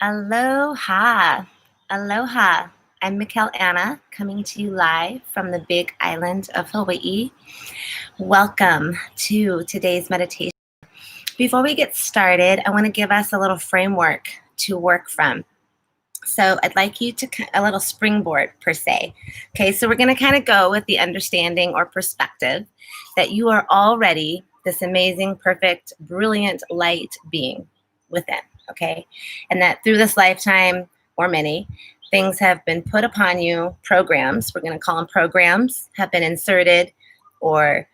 Aloha. Aloha. I'm Michál Anna, coming to you live from the big island of Hawaii. Welcome to today's meditation. Before we get started, I want to give us a little framework to work from. So I'd like you to, a little springboard per se. Okay, so we're going to kind of go with the understanding or perspective that you are already this amazing, perfect, brilliant light being within. Okay, and that through this lifetime or many, things have been put upon you, programs, we're going to call them programs, have been inserted or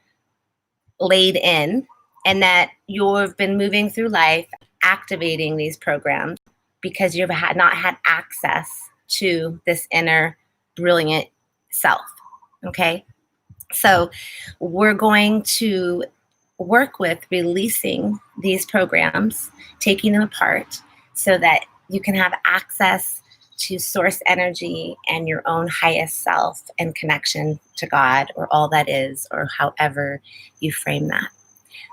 laid in, and that you've been moving through life activating these programs because you've not had access to this inner brilliant self. Okay, so we're going to work with releasing these programs, taking them apart so that you can have access to source energy and your own highest self and connection to God or all that is, or however you frame that.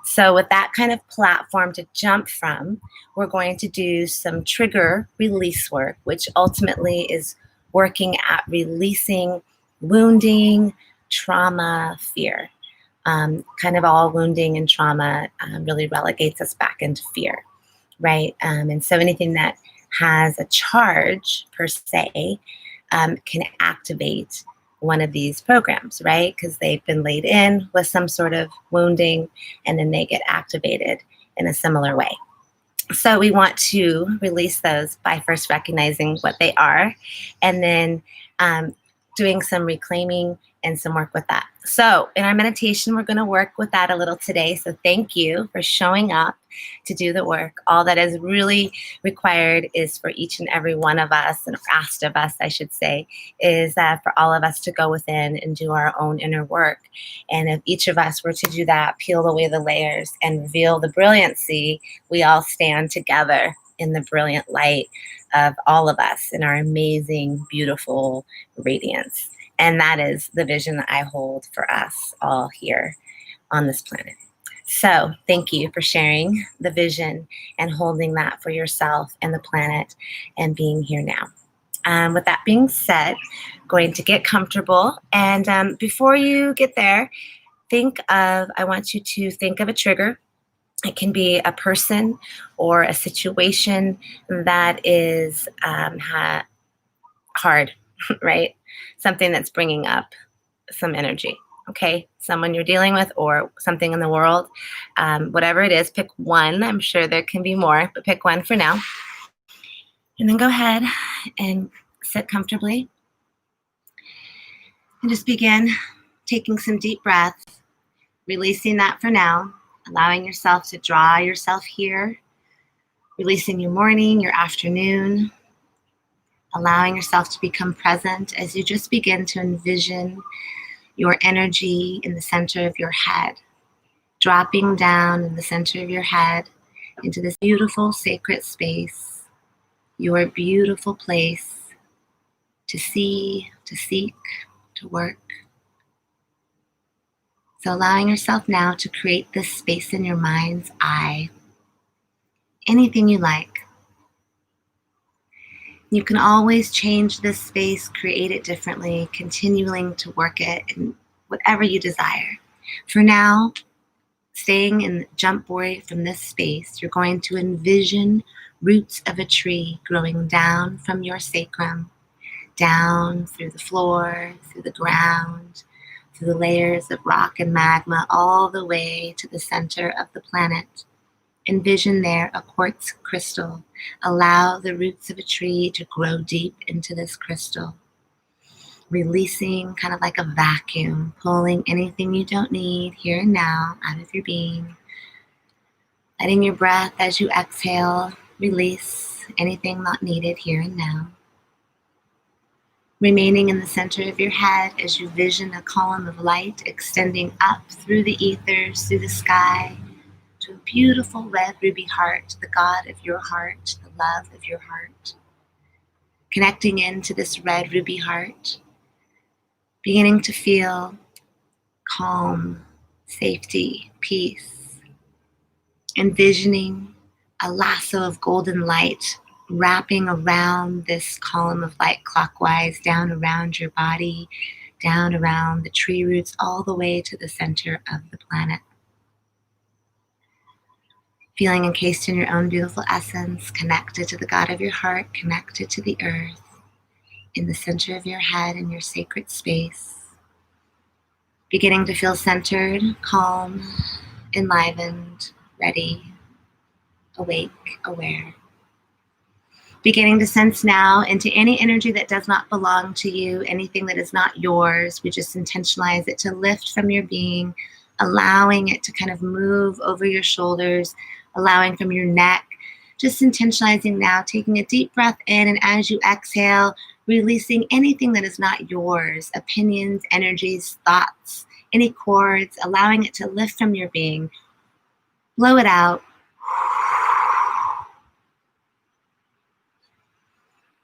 So with that kind of platform to jump from, we're going to do some trigger release work, which ultimately is working at releasing wounding, trauma, fear. Kind of all wounding and trauma really relegates us back into fear, right? And so anything that has a charge per se can activate one of these programs, right? Because they've been laid in with some sort of wounding and then they get activated in a similar way. So we want to release those by first recognizing what they are and then doing some reclaiming and some work with that. So in our meditation, we're going to work with that a little today. So thank you for showing up to do the work. All that is really required is for each and every one of us, and asked of us, I should say, is for all of us to go within and do our own inner work. And if each of us were to do that, peel away the layers and reveal the brilliancy, we all stand together in the brilliant light of all of us in our amazing, beautiful radiance. And that is the vision that I hold for us all here on this planet. So thank you for sharing the vision and holding that for yourself and the planet and being here now. With that being said, going to get comfortable. And before you get there, I want you to think of a trigger. It can be a person or a situation that is hard, right? Something that's bringing up some energy, okay? Someone you're dealing with or something in the world. Whatever it is, pick one. I'm sure there can be more, but pick one for now. And then go ahead and sit comfortably. And just begin taking some deep breaths, releasing that for now, allowing yourself to draw yourself here, releasing your morning, your afternoon, allowing yourself to become present as you just begin to envision your energy in the center of your head, dropping down in the center of your head into this beautiful sacred space, your beautiful place to see, to seek, to work. So allowing yourself now to create this space in your mind's eye, anything you like. You can always change this space, create it differently, continuing to work it in whatever you desire. For now, staying in the jump boy from this space, you're going to envision roots of a tree growing down from your sacrum, down through the floor, through the ground, through the layers of rock and magma, all the way to the center of the planet. Envision there a quartz crystal. Allow the roots of a tree to grow deep into this crystal, releasing kind of like a vacuum, pulling anything you don't need here and now out of your being. Letting your breath as you exhale, release anything not needed here and now. Remaining in the center of your head as you vision a column of light extending up through the ethers, through the sky, to a beautiful red ruby heart, the God of your heart, the love of your heart. Connecting into this red ruby heart, beginning to feel calm, safety, peace. Envisioning a lasso of golden light wrapping around this column of light clockwise, down around your body, down around the tree roots, all the way to the center of the planet. Feeling encased in your own beautiful essence, connected to the God of your heart, connected to the earth, in the center of your head, in your sacred space. Beginning to feel centered, calm, enlivened, ready, awake, aware. Beginning to sense now into any energy that does not belong to you, anything that is not yours. We just intentionalize it to lift from your being, allowing it to kind of move over your shoulders, allowing from your neck. Just intentionalizing now, taking a deep breath in, and as you exhale, releasing anything that is not yours, opinions, energies, thoughts, any cords, allowing it to lift from your being. Blow it out.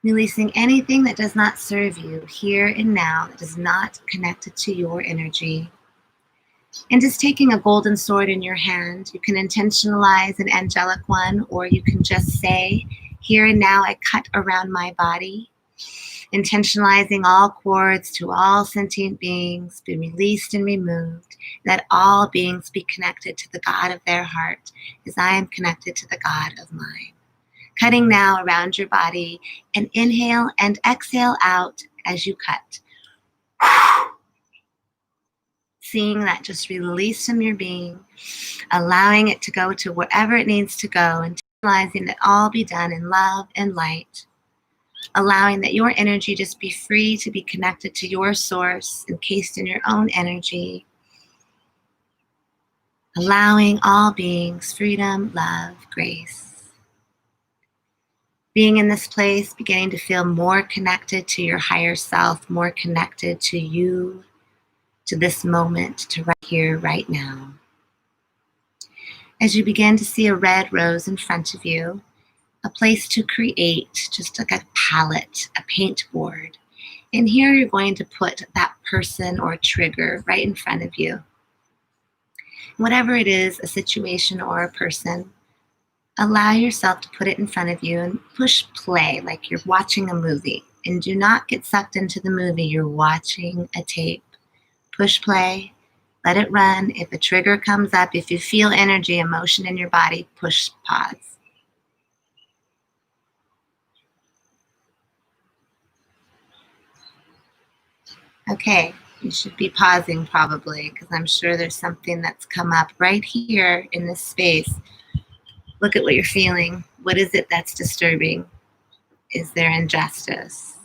Releasing anything that does not serve you here and now, that is not connected to your energy. And just taking a golden sword in your hand, you can intentionalize an angelic one, or you can just say, here and now I cut around my body, intentionalizing all cords to all sentient beings be released and removed. Let all beings be connected to the God of their heart, as I am connected to the God of mine. Cutting now around your body, and inhale and exhale out as you cut. Seeing that just release from your being, allowing it to go to wherever it needs to go, and realizing that all be done in love and light, allowing that your energy just be free to be connected to your source, encased in your own energy, allowing all beings freedom, love, grace. Being in this place, beginning to feel more connected to your higher self, more connected to you, to this moment, to right here, right now. As you begin to see a red rose in front of you, a place to create, just like a palette, a paint board. And here you're going to put that person or trigger right in front of you. Whatever it is, a situation or a person, allow yourself to put it in front of you and push play like you're watching a movie. And do not get sucked into the movie. You're watching a tape. Push play, let it run. If a trigger comes up, if you feel energy, emotion in your body, push pause. Okay, you should be pausing probably, because I'm sure there's something that's come up right here in this space. Look at what you're feeling. What is it that's disturbing? Is there injustice?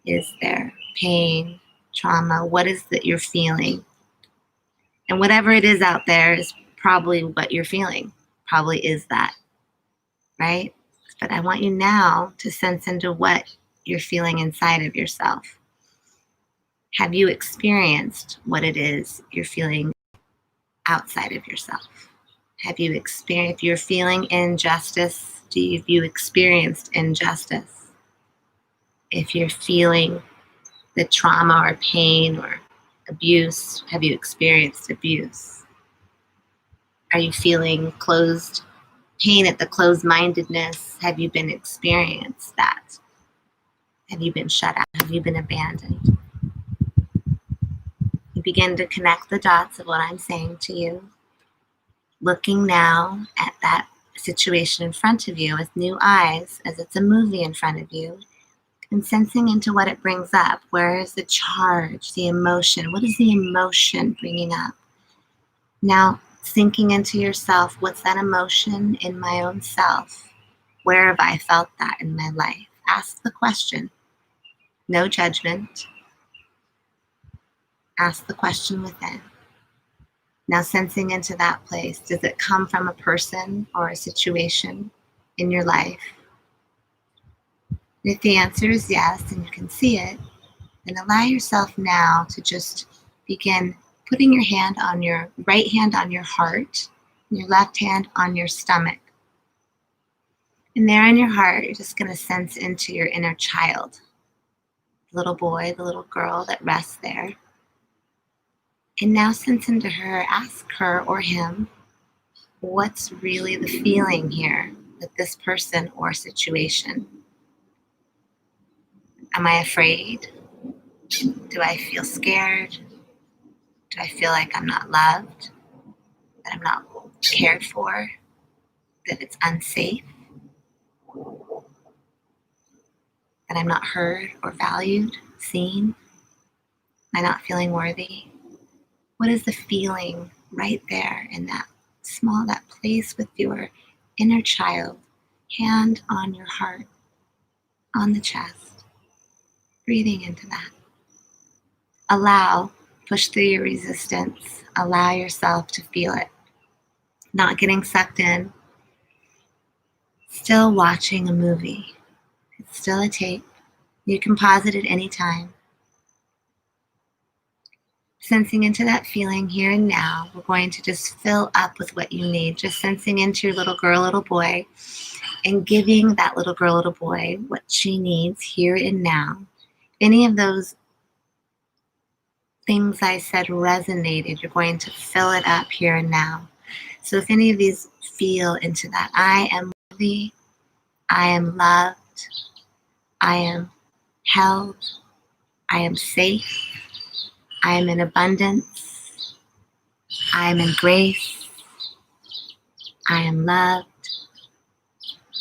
Is there pain, trauma? What is that you're feeling? And whatever it is out there is probably what you're feeling. Probably is that, right? But I want you now to sense into what you're feeling inside of yourself. Have you experienced what it is you're feeling outside of yourself? Have you experienced, if you're feeling injustice, have you experienced injustice? If you're feeling the trauma or pain or abuse, have you experienced abuse? Are you feeling closed pain at the closed-mindedness? Have you been experienced that? Have you been shut out? Have you been abandoned? You begin to connect the dots of what I'm saying to you, looking now at that situation in front of you with new eyes, as it's a movie in front of you, and sensing into what it brings up. Where is the charge, the emotion? What is the emotion bringing up? Now, sinking into yourself, what's that emotion in my own self? Where have I felt that in my life? Ask the question. No judgment. Ask the question within. Now, sensing into that place, does it come from a person or a situation in your life? And if the answer is yes, and you can see it, then allow yourself now to just begin putting your hand on your right hand on your heart, and your left hand on your stomach. And there in your heart, you're just going to sense into your inner child, the little boy, the little girl that rests there. And now sense into her, ask her or him, what's really the feeling here with this person or situation? Am I afraid? Do I feel scared? Do I feel like I'm not loved? That I'm not cared for? That it's unsafe? That I'm not heard or valued, seen? Am I not feeling worthy? What is the feeling right there in that place with your inner child, hand on your heart, on the chest, breathing into that. Push through your resistance, allow yourself to feel it, not getting sucked in, still watching a movie. It's still a tape. You can pause it at any time. Sensing into that feeling here and now, we're going to just fill up with what you need, just sensing into your little girl, little boy, and giving that little girl, little boy what she needs here and now. Any of those things I said resonated, you're going to fill it up here and now. So if any of these feel into that, I am worthy, I am loved, I am held, I am safe, I am in abundance, I am in grace, I am loved,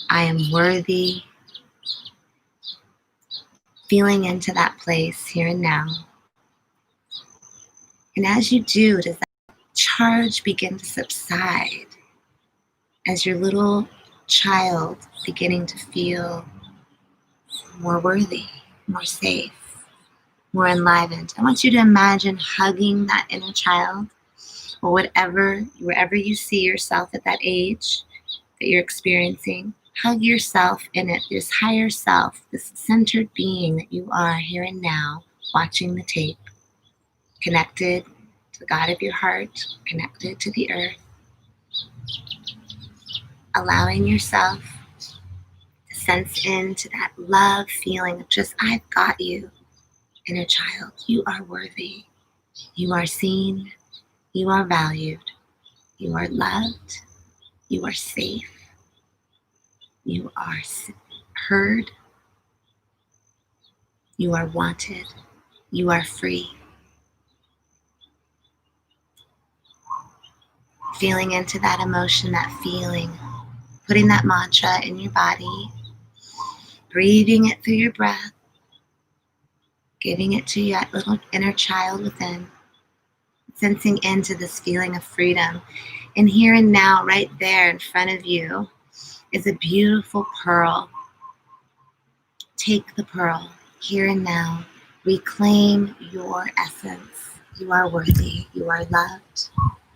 I am worthy. Feeling into that place here and now. And as you do, does that charge begin to subside as your little child beginning to feel more worthy, more safe, more enlivened? I want you to imagine hugging that inner child, or wherever you see yourself at that age that you're experiencing. Hug yourself in it, this higher self, this centered being that you are here and now, watching the tape, connected to the God of your heart, connected to the earth, allowing yourself to sense into that love feeling of just, I've got you, inner child. You are worthy. You are seen. You are valued. You are loved. You are safe. You are heard. You are wanted. You are free. Feeling into that emotion, that feeling, putting that mantra in your body, breathing it through your breath, giving it to that little inner child within, sensing into this feeling of freedom. And here and now, right there in front of you, is a beautiful pearl. Take the pearl here and now. Reclaim your essence. You are worthy. You are loved.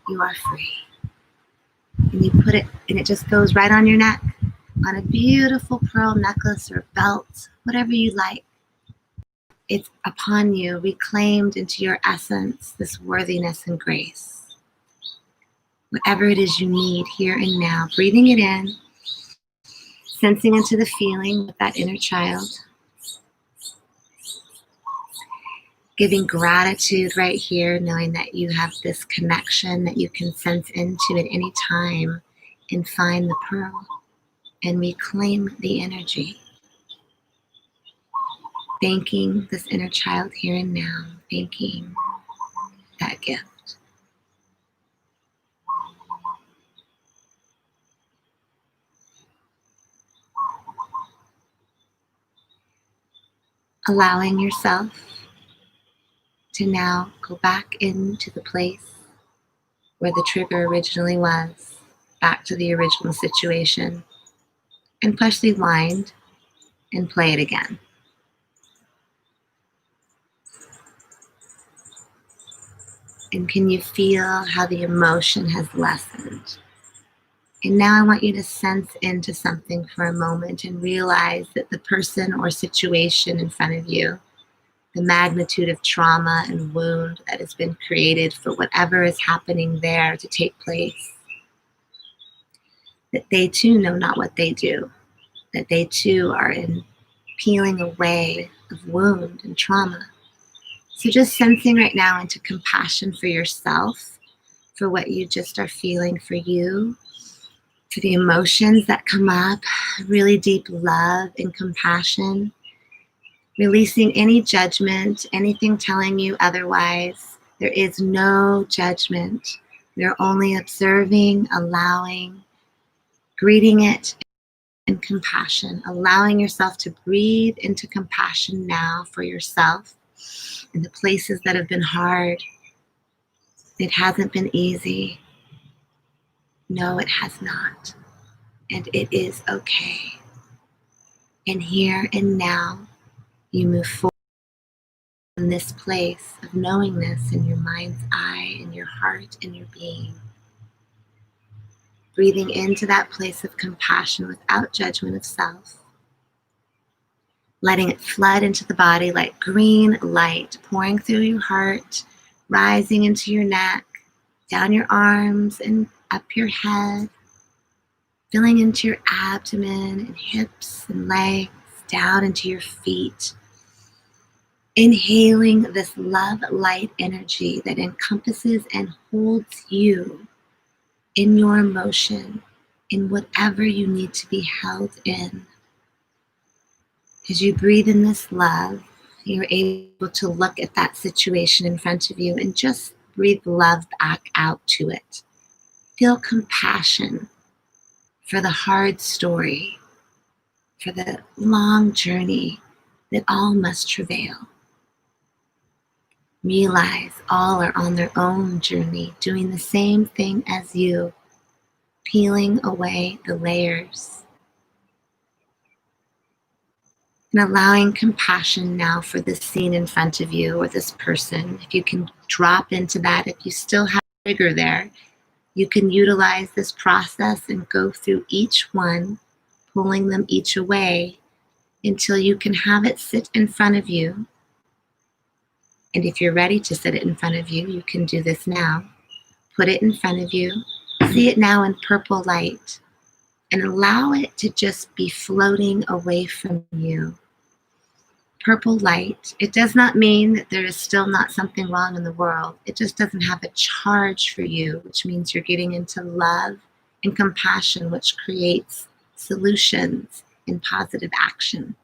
You are free. And you put it, and it just goes right on your neck, on a beautiful pearl necklace or belt, whatever you like. It's upon you, reclaimed into your essence, this worthiness and grace. Whatever it is you need here and now, breathing it in, sensing into the feeling of that inner child, giving gratitude right here, knowing that you have this connection that you can sense into at any time and find the pearl and reclaim the energy. Thanking this inner child here and now, thanking that gift. Allowing yourself to now go back into the place where the trigger originally was, back to the original situation, and push the wind and play it again. And can you feel how the emotion has lessened? And now I want you to sense into something for a moment and realize that the person or situation in front of you, the magnitude of trauma and wound that has been created for whatever is happening there to take place, that they too know not what they do, that they too are in peeling away of wound and trauma. So just sensing right now into compassion for yourself, for what you just are feeling for you, for the emotions that come up, really deep love and compassion, Releasing any judgment, anything telling you otherwise. There is no judgment. You're only observing, allowing, greeting it in compassion, allowing yourself to breathe into compassion now for yourself in the places that have been hard. It hasn't been easy. No, it has not. And it is okay. And here and now, you move forward in this place of knowingness in your mind's eye, in your heart, in your being. Breathing into that place of compassion without judgment of self. Letting it flood into the body like green light, pouring through your heart, rising into your neck, down your arms and up your head, filling into your abdomen and hips and legs, down into your feet. Inhaling this love light energy that encompasses and holds you in your emotion, in whatever you need to be held in. As you breathe in this love, you're able to look at that situation in front of you and just breathe love back out to it. Feel compassion for the hard story, for the long journey that all must travail. Realize all are on their own journey, doing the same thing as you, peeling away the layers. And allowing compassion now for this scene in front of you or this person. If you can drop into that, if you still have trigger there, you can utilize this process and go through each one, pulling them each away until you can have it sit in front of you. And if you're ready to sit it in front of you, you can do this now. Put it in front of you. See it now in purple light and allow it to just be floating away from you. Purple light, it does not mean that there is still not something wrong in the world. It just doesn't have a charge for you, which means you're getting into love and compassion, which creates solutions and positive action.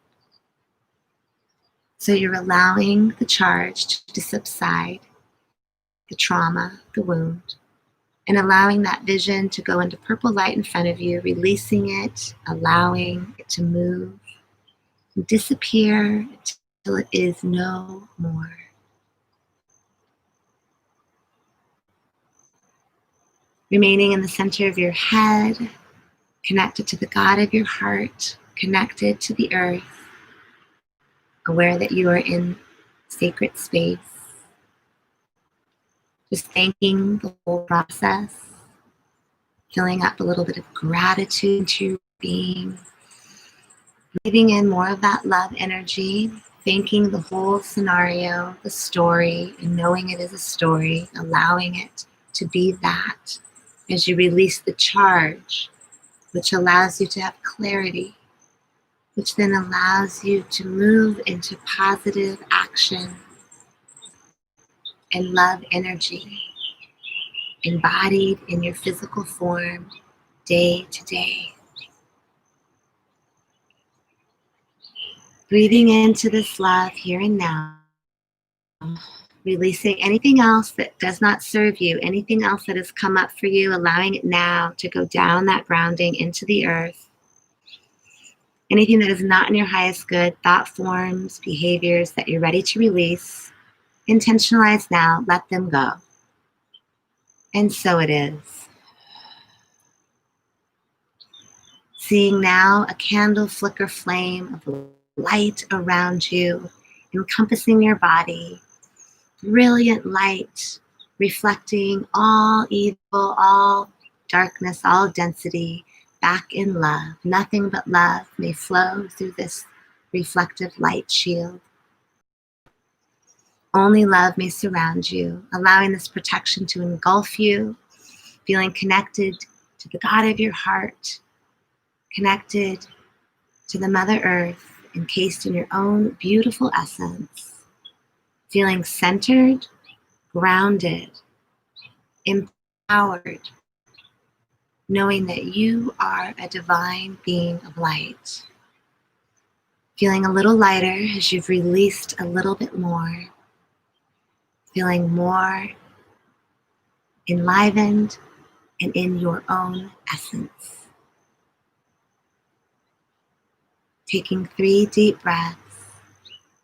So you're allowing the charge to subside, the trauma, the wound, and allowing that vision to go into purple light in front of you, releasing it, allowing it to move, and disappear until it is no more. Remaining in the center of your head, connected to the God of your heart, connected to the earth, aware that you are in sacred space. Just thanking the whole process, filling up a little bit of gratitude into your being, breathing in more of that love energy, thanking the whole scenario, the story, and knowing it is a story, allowing it to be that as you release the charge, which allows you to have clarity, which then allows you to move into positive action and love energy, embodied in your physical form, day to day. Breathing into this love here and now, releasing anything else that does not serve you, anything else that has come up for you, allowing it now to go down that grounding into the earth. Anything that is not in your highest good, thought forms, behaviors that you're ready to release, intentionalize now, let them go. And so it is. Seeing now a candle flicker flame of light around you, encompassing your body, brilliant light, reflecting all evil, all darkness, all density, back in love. Nothing but love may flow through this reflective light shield. Only love may surround you, allowing this protection to engulf you, feeling connected to the God of your heart, connected to the Mother Earth, encased in your own beautiful essence, feeling centered, grounded, empowered, knowing that you are a divine being of light. Feeling a little lighter as you've released a little bit more. Feeling more enlivened and in your own essence. Taking 3 deep breaths,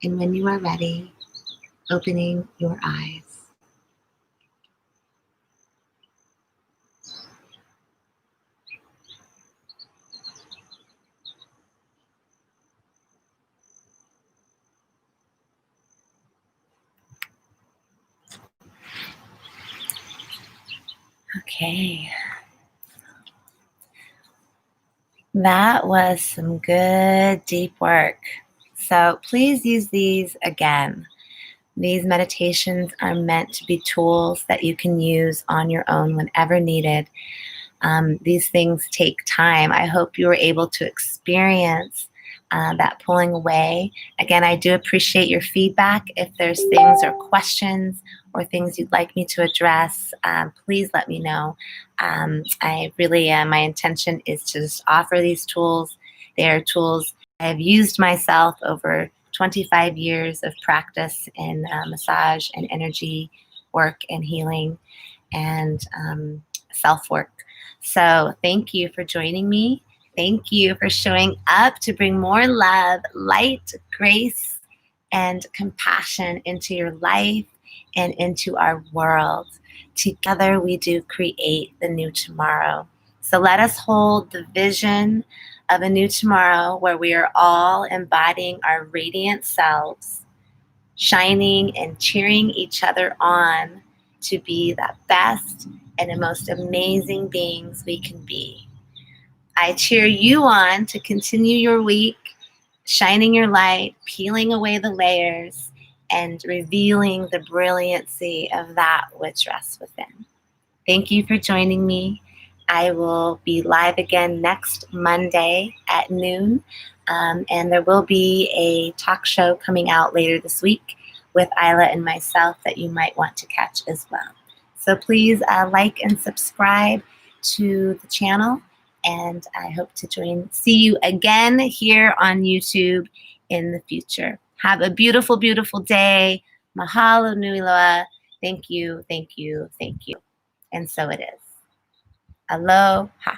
and when you are ready, opening your eyes. Okay. That was some good deep work. So please use these again. These meditations are meant to be tools that you can use on your own whenever needed. These things take time. I hope you were able to experience that pulling away. Again, I do appreciate your feedback. If there's things or questions or things you'd like me to address, please let me know. I really, my intention is to just offer these tools. They are tools I have used myself over 25 years of practice in massage and energy work and healing and self-work. So thank you for joining me. Thank you for showing up to bring more love, light, grace, and compassion into your life and into our world. Together we do create the new tomorrow. So let us hold the vision of a new tomorrow where we are all embodying our radiant selves, shining and cheering each other on to be the best and the most amazing beings we can be. I cheer you on to continue your week, shining your light, peeling away the layers, and revealing the brilliancy of that which rests within. Thank you for joining me. I will be live again next Monday at noon, and there will be a talk show coming out later this week with Isla and myself that you might want to catch as well. So please like and subscribe to the channel, and I hope to see you again here on YouTube in the future. Have a beautiful, beautiful day. Mahalo nui loa. Thank you, thank you, thank you. And so it is. Aloha.